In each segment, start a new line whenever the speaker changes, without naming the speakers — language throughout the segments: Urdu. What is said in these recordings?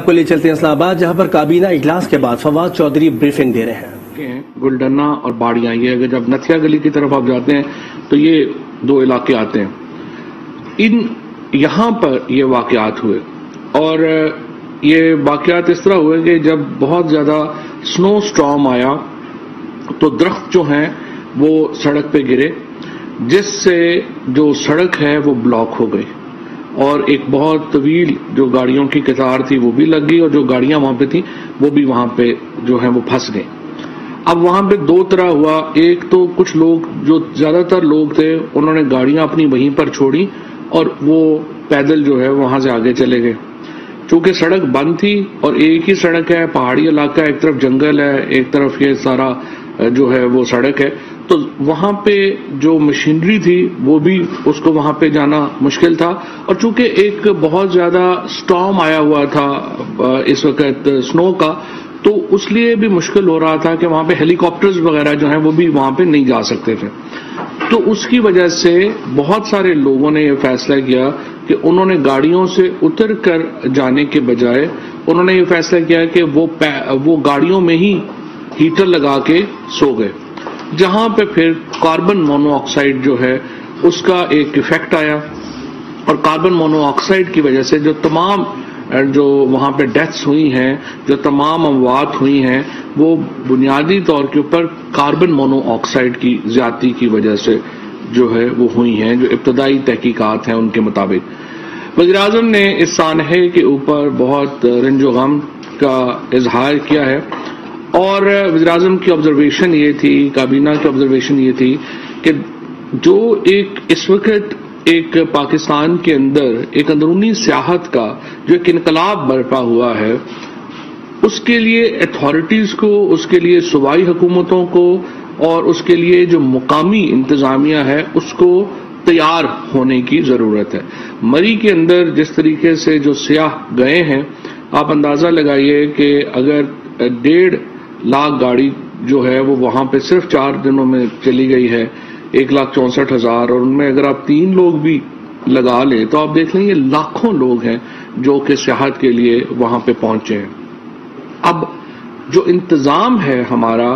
آپ کو لے چلتے ہیں اسلام آباد، جہاں پر کابینہ اجلاس کے بعد فواد چودھری بریفنگ دے رہے ہیں۔
گلڈنا اور باڑیاں، یہ اگر جب نتھیا گلی کی طرف آپ جاتے ہیں تو یہ دو علاقے آتے ہیں، یہاں پر یہ واقعات ہوئے، اور یہ واقعات اس طرح ہوئے کہ جب بہت زیادہ سنو سٹارم آیا تو درخت جو ہیں وہ سڑک پہ گرے، جس سے جو سڑک ہے وہ بلاک ہو گئی، اور ایک بہت طویل جو گاڑیوں کی قطار تھی وہ بھی لگ گئی، اور جو گاڑیاں وہاں پہ تھیں وہ بھی وہاں پہ جو ہیں وہ پھنس گئے۔ اب وہاں پہ دو طرح ہوا، ایک تو کچھ لوگ جو زیادہ تر لوگ تھے انہوں نے گاڑیاں اپنی وہیں پر چھوڑی اور وہ پیدل جو ہے وہاں سے آگے چلے گئے، چونکہ سڑک بند تھی اور ایک ہی سڑک ہے، پہاڑی علاقہ، ایک طرف جنگل ہے، ایک طرف یہ سارا جو ہے وہ سڑک ہے، تو وہاں پہ جو مشینری تھی وہ بھی اس کو وہاں پہ جانا مشکل تھا، اور چونکہ ایک بہت زیادہ سٹارم آیا ہوا تھا اس وقت سنو کا، تو اس لیے بھی مشکل ہو رہا تھا کہ وہاں پہ ہیلی کاپٹرز وغیرہ جو ہیں وہ بھی وہاں پہ نہیں جا سکتے تھے۔ تو اس کی وجہ سے بہت سارے لوگوں نے یہ فیصلہ کیا کہ انہوں نے گاڑیوں سے اتر کر جانے کے بجائے انہوں نے یہ فیصلہ کیا کہ وہ گاڑیوں میں ہی ہیٹر لگا کے سو گئے، جہاں پہ پھر کاربن مونو آکسائڈ جو ہے اس کا ایک ایفیکٹ آیا، اور کاربن مونو آکسائڈ کی وجہ سے جو تمام جو وہاں پہ ڈیتھس ہوئی ہیں، جو تمام اموات ہوئی ہیں، وہ بنیادی طور کے اوپر کاربن مونو آکسائڈ کی زیادتی کی وجہ سے جو ہے وہ ہوئی ہیں، جو ابتدائی تحقیقات ہیں ان کے مطابق۔ وزیر اعظم نے اس سانحے کے اوپر بہت رنج و غم کا اظہار کیا ہے، اور وزیر اعظم کی آبزرویشن یہ تھی، کابینہ کی آبزرویشن یہ تھی کہ جو اس وقت ایک پاکستان کے اندر ایک اندرونی سیاحت کا جو ایک انقلاب برپا ہوا ہے، اس کے لیے اتھارٹیز کو، اس کے لیے صوبائی حکومتوں کو، اور اس کے لیے جو مقامی انتظامیہ ہے اس کو تیار ہونے کی ضرورت ہے۔ مری کے اندر جس طریقے سے جو سیاح گئے ہیں، آپ اندازہ لگائیے کہ اگر 1.5 لاکھ گاڑی جو ہے وہ وہاں پہ صرف 4 دنوں میں چلی گئی ہے، 1,64,000، اور ان میں اگر آپ 3 لوگ بھی لگا لیں تو آپ دیکھ لیں یہ لاکھوں لوگ ہیں جو کہ سیاحت کے لیے وہاں پہ پہنچے ہیں۔ اب جو انتظام ہے ہمارا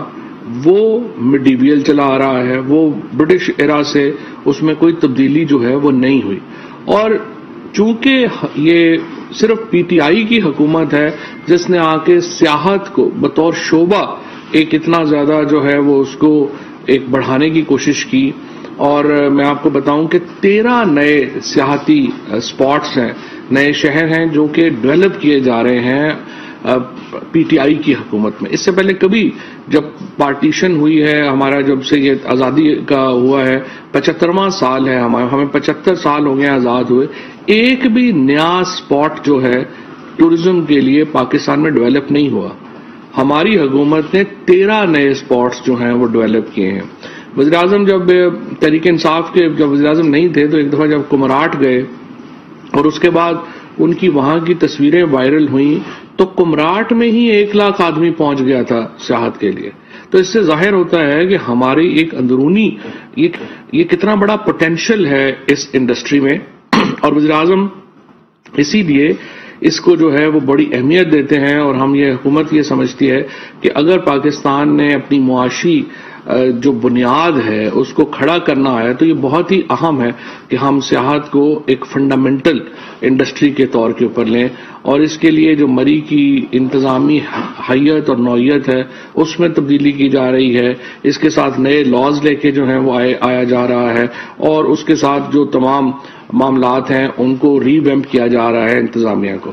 وہ میڈیویل چلا آ رہا ہے، وہ برٹش ایرا سے اس میں کوئی تبدیلی جو ہے وہ نہیں ہوئی، اور چونکہ یہ صرف پی ٹی آئی کی حکومت ہے جس نے آ کے سیاحت کو بطور شعبہ ایک اتنا زیادہ جو ہے وہ اس کو ایک بڑھانے کی کوشش کی، اور میں آپ کو بتاؤں کہ 13 نئے سیاحتی سپاٹس ہیں، نئے شہر ہیں جو کہ ڈیولپ کیے جا رہے ہیں پی ٹی آئی کی حکومت میں۔ اس سے پہلے کبھی جب پارٹیشن ہوئی ہے ہمارا، جب سے یہ آزادی کا ہوا ہے، 75واں سال ہے ہمیں 75 سال ہو گئے آزاد ہوئے، ایک بھی نیا سپاٹ جو ہے ٹورزم کے لیے پاکستان میں ڈیولپ نہیں ہوا۔ ہماری حکومت نے 13 نئے سپاٹس جو ہیں وہ ڈیولپ کیے ہیں۔ وزیر اعظم جب تحریک انصاف کے جب وزیر اعظم نہیں تھے تو ایک دفعہ جب کمراٹ گئے اور اس کے بعد ان کی وہاں کی تصویریں وائرل ہوئیں تو کمراٹ میں ہی 1 لاکھ آدمی پہنچ گیا تھا سیاحت کے لیے۔ تو اس سے ظاہر ہوتا ہے کہ ہماری ایک اندرونی یہ کتنا بڑا پوٹینشل ہے اس انڈسٹری میں، اور وزیر اعظم اسی لیے اس کو جو ہے وہ بڑی اہمیت دیتے ہیں، اور ہم یہ حکومت یہ سمجھتی ہے کہ اگر پاکستان نے اپنی معاشی جو بنیاد ہے اس کو کھڑا کرنا ہے تو یہ بہت ہی اہم ہے کہ ہم سیاحت کو ایک فنڈامنٹل انڈسٹری کے طور کے اوپر لیں، اور اس کے لیے جو مری کی انتظامی حیت اور نوعیت ہے اس میں تبدیلی کی جا رہی ہے، اس کے ساتھ نئے لاز لے کے جو ہیں وہ آیا جا رہا ہے، اور اس کے ساتھ جو تمام معاملات ہیں ان کو ری ویمپ کیا جا رہا ہے انتظامیہ کو۔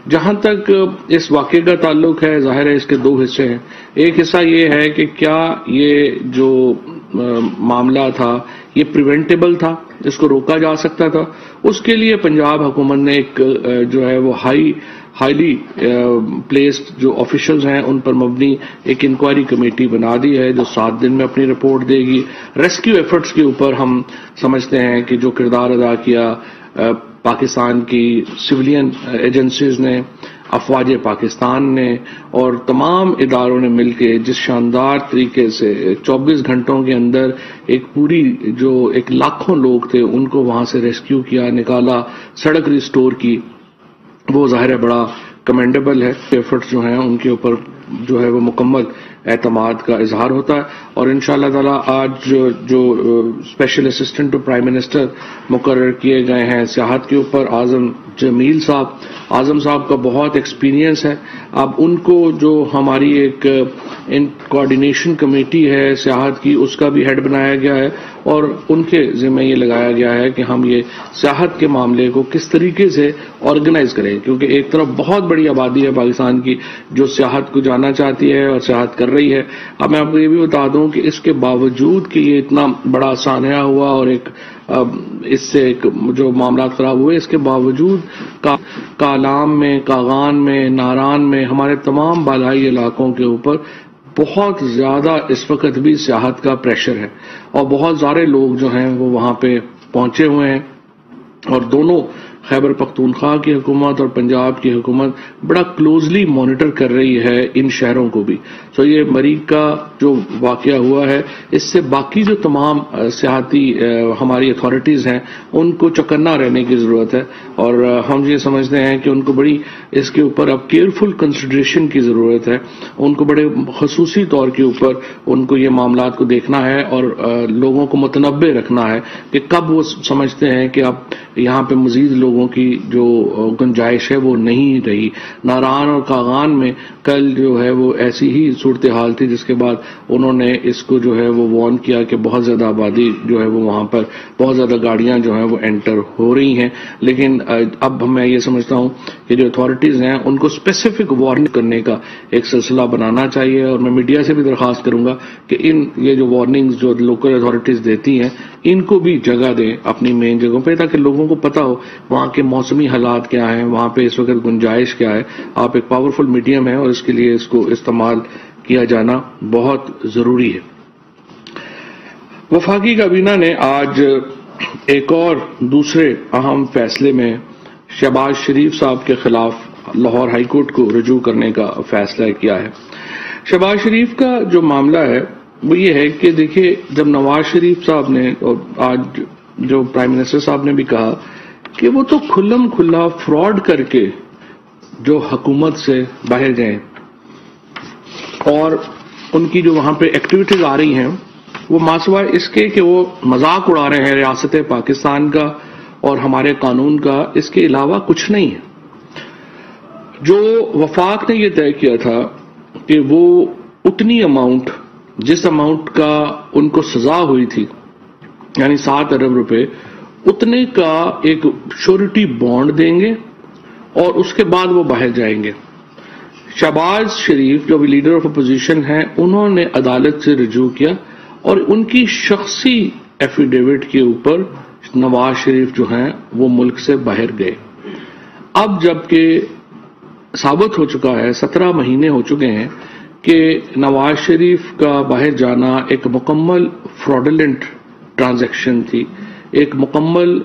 جہاں تک اس واقعے کا تعلق ہے، ظاہر ہے اس کے 2 حصے ہیں۔ ایک حصہ یہ ہے کہ کیا یہ جو معاملہ تھا یہ پریونٹیبل تھا، اس کو روکا جا سکتا تھا۔ اس کے لیے پنجاب حکومت نے ایک جو ہے وہ ہائیلی پلیسڈ جو آفیشلز ہیں ان پر مبنی ایک انکوائری کمیٹی بنا دی ہے جو 7 دن میں اپنی رپورٹ دے گی۔ ریسکیو ایفرٹس کے اوپر ہم سمجھتے ہیں کہ جو کردار ادا کیا پاکستان کی سویلین ایجنسیز نے، افواج پاکستان نے اور تمام اداروں نے مل کے جس شاندار طریقے سے 24 گھنٹوں کے اندر ایک پوری جو ایک لاکھوں لوگ تھے ان کو وہاں سے ریسکیو کیا، نکالا، سڑک ریسٹور کی، وہ ظاہر ہے بڑا کمینڈیبل ہے. ایفرٹس جو ہیں ان کے اوپر جو ہے وہ مکمل اعتماد کا اظہار ہوتا ہے. اور انشاءاللہ تعالی آج جو special assistant to prime minister مقرر کیے گئے ہیں سیاحت کے اوپر، اعظم جمیل صاحب، اعظم صاحب کا بہت ایکسپیرینس ہے. اب ان کو جو ہماری ایک کوآرڈینیشن کمیٹی ہے سیاحت کی، اس کا بھی ہیڈ بنایا گیا ہے اور ان کے ذمہ یہ لگایا گیا ہے کہ ہم یہ سیاحت کے معاملے کو کس طریقے سے آرگنائز کریں، کیونکہ ایک طرف بہت بڑی آبادی ہے پاکستان کی جو سیاحت کو جانا چاہتی ہے اور سیاحت کر رہی ہے. اب میں آپ کو یہ بھی بتا دوں کہ اس کے باوجود کہ یہ اتنا بڑا سانحہ ہوا اور اس سے جو معاملات خراب ہوئے، اس کے باوجود کالام میں، کاغان میں، ناران میں، ہمارے تمام بالائی علاقوں کے اوپر بہت زیادہ اس وقت بھی سیاحت کا پریشر ہے اور بہت سارے لوگ جو ہیں وہ وہاں پہ پہنچے ہوئے ہیں. اور دونوں خیبر پختونخوا کی حکومت اور پنجاب کی حکومت بڑا کلوزلی مانیٹر کر رہی ہے ان شہروں کو بھی. سو یہ مریخ کا جو واقعہ ہوا ہے، اس سے باقی جو تمام سیاحتی ہماری اتھارٹیز ہیں ان کو چوکنا رہنے کی ضرورت ہے. اور ہم یہ سمجھتے ہیں کہ ان کو بڑی اس کے اوپر اب کیئرفل کنسیڈریشن کی ضرورت ہے. ان کو بڑے خصوصی طور کے اوپر ان کو یہ معاملات کو دیکھنا ہے اور لوگوں کو متنبع رکھنا ہے کہ کب وہ سمجھتے ہیں کہ اب یہاں پہ مزید لوگوں کی جو گنجائش ہے وہ نہیں رہی. ناران اور کاغان میں کل جو ہے وہ ایسی ہی صورتحال تھی جس کے بعد انہوں نے اس کو جو ہے وہ وارن کیا کہ بہت زیادہ آبادی جو ہے وہ وہاں پر بہت زیادہ گاڑیاں جو ہیں وہ انٹر ہو رہی ہیں. لیکن اب میں یہ سمجھتا ہوں کہ جو اتھارٹیز ہیں ان کو اسپیسیفک وارننگ کرنے کا ایک سلسلہ بنانا چاہیے. اور میں میڈیا سے بھی درخواست کروں گا کہ یہ جو وارننگز جو لوکل اتھارٹیز دیتی ہیں ان کو بھی جگہ دیں اپنی مین جگہوں پہ، تاکہ لوگوں کو پتا ہو وہاں کے موسمی حالات کیا ہیں، وہاں پہ اس وقت گنجائش کیا ہے. آپ ایک پاورفل میڈیم ہے اور اس کے لیے اس کو استعمال کیا جانا بہت ضروری ہے. وفاقی کابینہ نے آج ایک اور دوسرے اہم فیصلے میں شہباز شریف صاحب کے خلاف لاہور ہائی کورٹ کو رجوع کرنے کا فیصلہ کیا ہے. شہباز شریف کا جو معاملہ ہے وہ یہ ہے کہ دیکھیے، جب نواز شریف صاحب نے اور آج جو پرائم منسٹر صاحب نے بھی کہا کہ وہ تو کھلم کھلا فراڈ کر کے جو حکومت سے باہر گئے اور ان کی جو وہاں پہ ایکٹیویٹیز آ رہی ہیں وہ ماسوائے اس کے کہ وہ مذاق اڑا رہے ہیں ریاست پاکستان کا اور ہمارے قانون کا، اس کے علاوہ کچھ نہیں ہے. جو وفاق نے یہ طے کیا تھا کہ وہ اتنی اماؤنٹ، جس اماؤنٹ کا ان کو سزا ہوئی تھی یعنی 7 ارب روپے، اتنے کا ایک شورٹی بانڈ دیں گے اور اس کے بعد وہ باہر جائیں گے. شہباز شریف جو بھی لیڈر آف اپوزیشن ہیں، انہوں نے عدالت سے رجوع کیا اور ان کی شخصی ایفیڈیوٹ کے اوپر نواز شریف جو ہیں وہ ملک سے باہر گئے. اب جبکہ ثابت ہو چکا ہے، 17 مہینے ہو چکے ہیں کہ نواز شریف کا باہر جانا ایک مکمل فراڈولنٹ ٹرانزیکشن تھی، ایک مکمل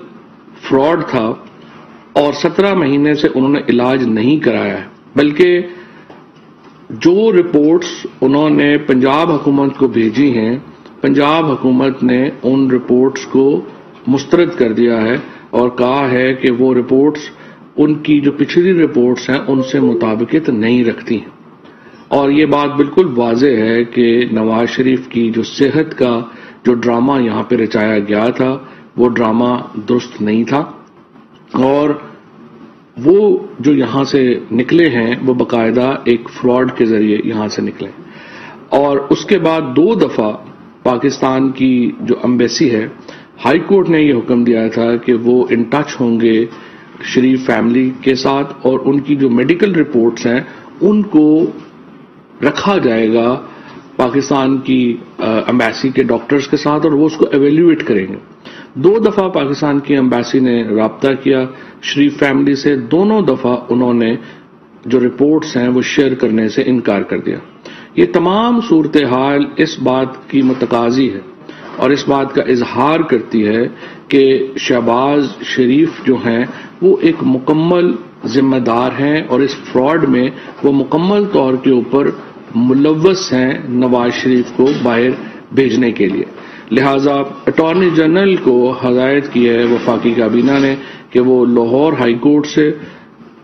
فراڈ تھا اور 17 مہینے سے انہوں نے علاج نہیں کرایا ہے، بلکہ جو رپورٹس انہوں نے پنجاب حکومت کو بھیجی ہیں، پنجاب حکومت نے ان رپورٹس کو مسترد کر دیا ہے اور کہا ہے کہ وہ رپورٹس ان کی جو پچھلی رپورٹس ہیں ان سے مطابقت نہیں رکھتی ہیں. اور یہ بات بالکل واضح ہے کہ نواز شریف کی جو صحت کا جو ڈرامہ یہاں پہ رچایا گیا تھا وہ ڈرامہ درست نہیں تھا اور وہ جو یہاں سے نکلے ہیں وہ باقاعدہ ایک فراڈ کے ذریعے یہاں سے نکلے. اور اس کے بعد 2 دفعہ پاکستان کی جو ایمبیسی ہے، ہائی کورٹ نے یہ حکم دیا تھا کہ وہ ان ٹچ ہوں گے شریف فیملی کے ساتھ اور ان کی جو میڈیکل رپورٹس ہیں ان کو رکھا جائے گا پاکستان کی ایمبیسی کے ڈاکٹرز کے ساتھ اور وہ اس کو ایویلیویٹ کریں گے. 2 دفعہ پاکستان کی ایمبیسی نے رابطہ کیا شریف فیملی سے، دونوں دفعہ انہوں نے جو رپورٹس ہیں وہ شیئر کرنے سے انکار کر دیا. یہ تمام صورتحال اس بات کی متقاضی ہے اور اس بات کا اظہار کرتی ہے کہ شہباز شریف جو ہیں وہ ایک مکمل ذمہ دار ہیں اور اس فراڈ میں وہ مکمل طور کے اوپر ملوث ہیں نواز شریف کو باہر بھیجنے کے لیے. لہٰذا اٹارنی جنرل کو ہدایت کی ہے وفاقی کابینہ نے کہ وہ لاہور ہائی کورٹ سے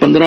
15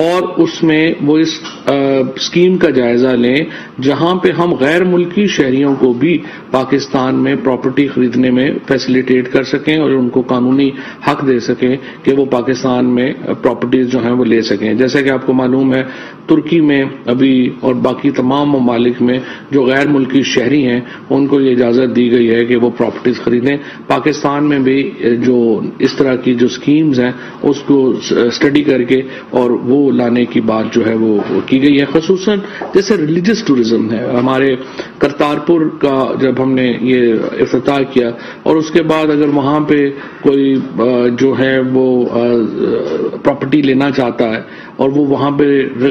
اور اس میں وہ اس اسکیم کا جائزہ لیں جہاں پہ ہم غیر ملکی شہریوں کو بھی پاکستان میں پراپرٹی خریدنے میں فیسیلیٹیٹ کر سکیں اور ان کو قانونی حق دے سکیں کہ وہ پاکستان میں پراپرٹیز جو ہیں وہ لے سکیں. جیسا کہ آپ کو معلوم ہے ترکی میں ابھی اور باقی تمام ممالک میں جو غیر ملکی شہری ہیں ان کو یہ اجازت دی گئی ہے کہ وہ پراپرٹیز خریدیں. پاکستان میں بھی جو اس طرح کی جو اسکیمز ہیں اس کو اسٹڈی کر کے اور وہ لانے کی بات جو ہے وہ کی گئی ہے. خصوصاً جیسے ریلیجس ٹورزم ہے, ہمارے کرتارپور کا جب ہم نے یہ افتتاح کیا اور اس کے بعد اگر وہاں پہ کوئی جو ہے وہ پراپرٹی لینا چاہتا ہے اور وہ وہاں پہ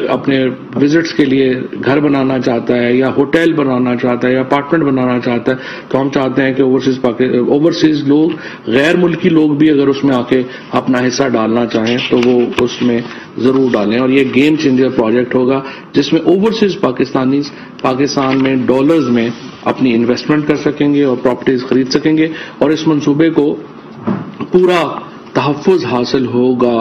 اپنے وزٹس کے لیے گھر بنانا چاہتا ہے یا ہوٹل بنانا چاہتا ہے یا اپارٹمنٹ بنانا چاہتا ہے تو ہم چاہتے ہیں کہ اوورسیز لوگ غیر ملکی لوگ بھی اگر اس میں آ کے اپنا حصہ ڈالنا چاہیں تو وہ اس میں ضرور ڈالیں. اور یہ گیم چینجر پروجیکٹ ہوگا جس میں اوورسیز پاکستانیز پاکستان میں ڈالرز میں اپنی انویسٹمنٹ کر سکیں گے اور پراپرٹیز خرید سکیں گے, اور اس منصوبے کو پورا تحفظ حاصل ہوگا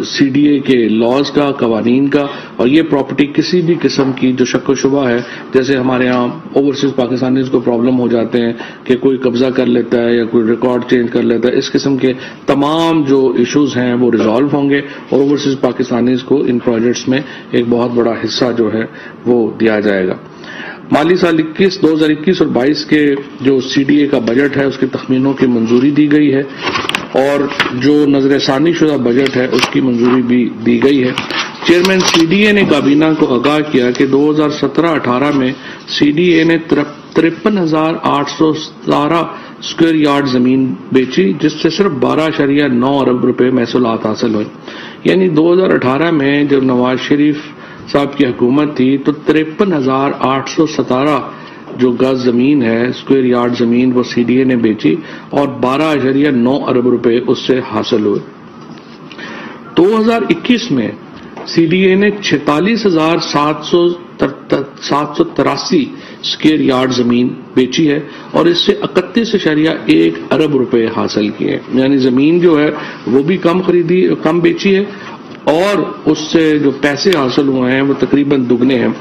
سی ڈی اے کے لاز کا, قوانین کا. اور یہ پراپرٹی کسی بھی قسم کی جو شک و شبہ ہے, جیسے ہمارے ہاں اوورسیز پاکستانیز کو پرابلم ہو جاتے ہیں کہ کوئی قبضہ کر لیتا ہے یا کوئی ریکارڈ چینج کر لیتا ہے, اس قسم کے تمام جو ایشوز ہیں وہ ریزالو ہوں گے اور اوورسیز پاکستانیز کو ان پروجیکٹس میں ایک بہت بڑا حصہ جو ہے وہ دیا جائے گا. مالی سال 2021 اور 22 کے جو سی ڈی اے کا بجٹ ہے اس کے تخمینوں کی منظوری دی گئی ہے اور جو نظر ثانی شدہ بجٹ ہے اس کی منظوری بھی دی گئی ہے. چیئرمین سی ڈی اے نے کابینہ کو آگاہ کیا کہ 2017-18 میں سی ڈی اے نے 53,817 اسکوائر یارڈ زمین بیچی جس سے صرف 12.9 ارب روپے محصولات حاصل ہوئے. یعنی 2018 میں جب نواز شریف صاحب کی حکومت تھی تو 53,817 جو گز زمین ہے اسکوائر یارڈ زمین وہ سی ڈی اے نے بیچی اور 12.9 ارب روپے اس سے حاصل ہوئے. 2021 میں سی ڈی اے نے 46,783 اسکوائر یارڈ زمین بیچی ہے اور اس سے 31.1 ارب روپے حاصل کیے. یعنی زمین جو ہے وہ بھی کم بیچی ہے اور اس سے جو پیسے حاصل ہوئے ہیں وہ تقریباً دگنے ہیں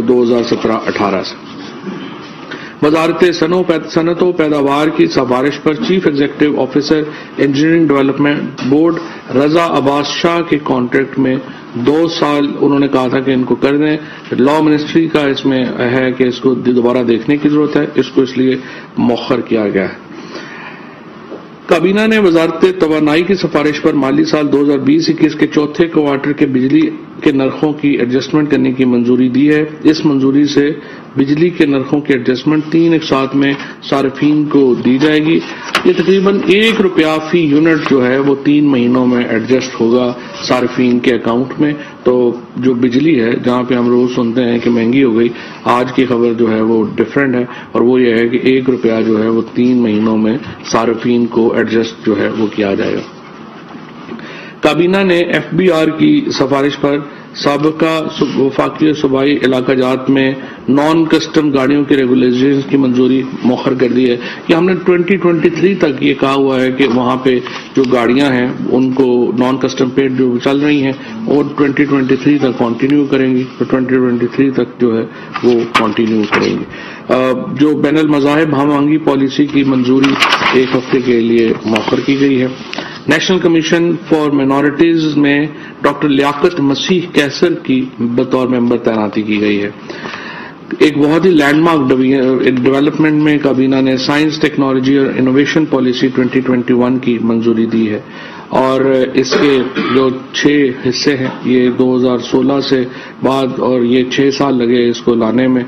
2017-18 سے. وزارت صنعت و پیداوار کی سفارش پر chief executive officer engineering development board Raza Abbas Shah کے کانٹریکٹ میں 2 سال انہوں نے کہا تھا کہ ان کو کر دیں. لا منسٹری کا اس میں ہے کہ اس کو دوبارہ دیکھنے کی ضرورت ہے, اس کو اس لیے مؤخر کیا گیا ہے. کابینہ نے وزارت توانائی کی سفارش پر مالی سال 2020-21 کے چوتھے کوارٹر کے بجلی کے نرخوں کی ایڈجسٹمنٹ کرنے کی منظوری دی ہے. اس منظوری سے بجلی کے نرخوں کی ایڈجسٹمنٹ 3 ایک ساتھ میں صارفین کو دی جائے گی. یہ تقریباً ₹1 فی یونٹ جو ہے وہ 3 مہینوں میں ایڈجسٹ ہوگا صارفین کے اکاؤنٹ میں. تو جو بجلی ہے جہاں پہ ہم روز سنتے ہیں کہ مہنگی ہو گئی, آج کی خبر جو ہے وہ ڈفرینٹ ہے اور وہ یہ ہے کہ ₹1 جو ہے وہ 3 مہینوں میں صارفین کو ایڈجسٹ جو ہے وہ کیا جائے گا. کابینہ نے ایف بی آر کی سفارش پر سابقہ وفاقی صوبائی علاقہ جات میں نان کسٹم گاڑیوں کی ریگولیشن کی منظوری مؤخر کر دی ہے. کہ ہم نے 2023 تک یہ کہا ہوا ہے کہ وہاں پہ جو گاڑیاں ہیں ان کو نان کسٹم پیڈ جو چل رہی ہیں اور 2023 تک کنٹینیو کریں گی, تو 2023 تک جو ہے وہ کنٹینیو کریں گی. جو بین المذاہب ہم آہنگی پالیسی کی منظوری 1 ہفتے کے لیے مؤخر کی گئی ہے. نیشنل کمیشن فار مائنارٹیز میں ڈاکٹر لیاقت مسیح کیسر کی بطور ممبر تعیناتی کی گئی ہے. ایک بہت ہی لینڈ مارک ڈیولپمنٹ میں کابینہ نے سائنس ٹیکنالوجی اور انوویشن پالیسی 2021 کی منظوری دی ہے اور اس کے جو 6 حصے ہیں یہ 2016 سے بعد اور یہ 6 سال لگے اس کو لانے میں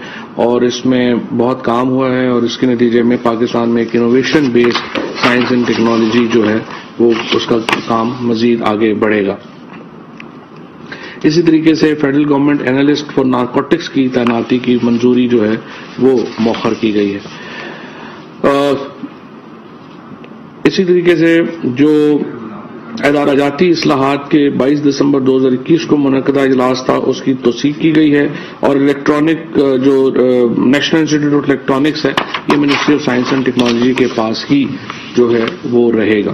اور اس میں بہت کام ہوا ہے اور اس کے نتیجے میں پاکستان میں ایک innovation based science and technology جو ہے وہ اس کا کام مزید آگے بڑھے گا. اسی طریقے سے federal government analyst for narcotics کی تعیناتی کی منظوری جو ہے وہ مؤخر کی گئی ہے. اسی طریقے سے جو ادارہ جاتی اصلاحات کے 22 دسمبر 2021 کو منعقدہ اجلاس تھا اس کی توثیق کی گئی ہے اور الیکٹرانک جو نیشنل انسٹی ٹیوٹ الیکٹرانکس ہے یہ ministry of science and technology کے پاس ہی جو ہے وہ رہے گا.